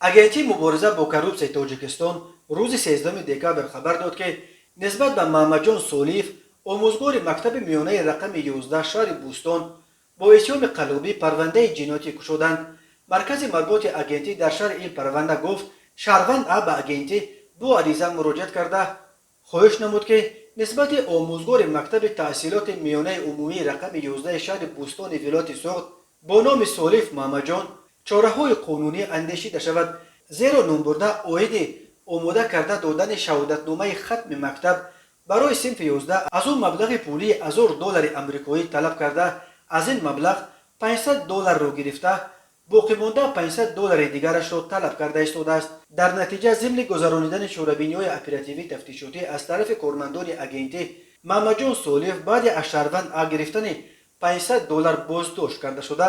агентии мубориза бо коррупсияи тоҷикистон рӯзи 13 декабр хабар дод ки нисбат ба маҳмадҷон солиев омӯзгори мактаби миёнаи рақами 11 шаҳри бӯстон бо иттиҳоми қалубӣ парвандаи ҷиноятӣ кушоданд. маркази матбуоти агентӣ дар шарҳи ин парванда гуфт шаҳрванд ба агентӣ бо ариза муроҷиат карда хоҳиш намуд ки нисбати омӯзгори мактаби таҳсилоти миёнаи умумии рақами 11 шаҳри бӯстони вилояти суғд бо номи солиев маҳмадҷон чораҳои қонунӣ андешида шавад, зеро номбурда оиди омода карда додани шаҳодатномаи хатми мактаб барои синфи 11 аз он маблағи пулии $1000 амрикоӣ талаб карда аз ин маблағ $500 гирифта боқимонда $500 дигарашро талаб карда истодааст. дар натиҷа зимни гузаронидани чорабиниҳои оперативӣ тафтишотӣ аз тарафи кормандони агентӣ маҳмадҷон солиев баъди аз шаҳрванд гирифтани $500 боздошт карда шуда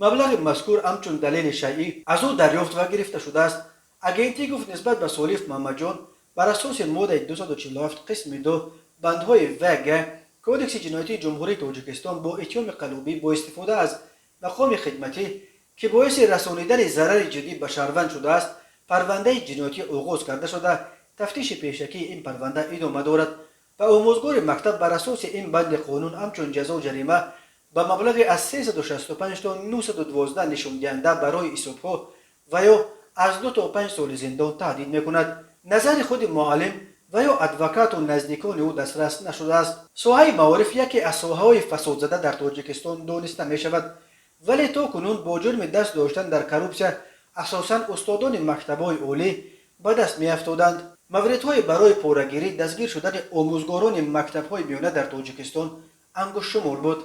маблағи мазкур ҳамчун далели шайъӣ аз ӯ дарёфт ва гирифта шудааст. агентӣ гуфт нисбат ба солиев маҳмадҷон бар асоси моддаи 247 қисми 2 бандҳои вг кодекси ҷиноятии ҷумҳурии тоҷикистон бо иттиҳоми қалубӣ бо истифода аз мақоми хидматӣ ки боиси расонидани зарари ҷиддӣ ба шаҳрванд шудааст парвандаи ҷиноятӣ оғоз карда шуда тафтиши пешакии ин парванда идома дорад ва омӯзгори мактаб бар асоси ин банди қонун ҳамчун ҷазо ҷарима ба маблағи аз 365 то 912 нишондиҳанда барои ҳисобҳо ва ё аз 2 то 5 соли зиндон таҳдид мекунад. назари худи муаллим ва ё адвокату наздикони ӯ дастрас нашудааст. соҳаи маориф яке аз соҳаҳои фасодзада дар тоҷикистон дониста мешавад, вале то кунун бо ҷурми даст доштан дар коррупсия асосан устодони мактабҳои олӣ ба даст меафтоданд. мавридҳои барои порагирӣ дастгир шудани омӯзгорони мактабҳои миёна дар тоҷикистон ангушшумор буд.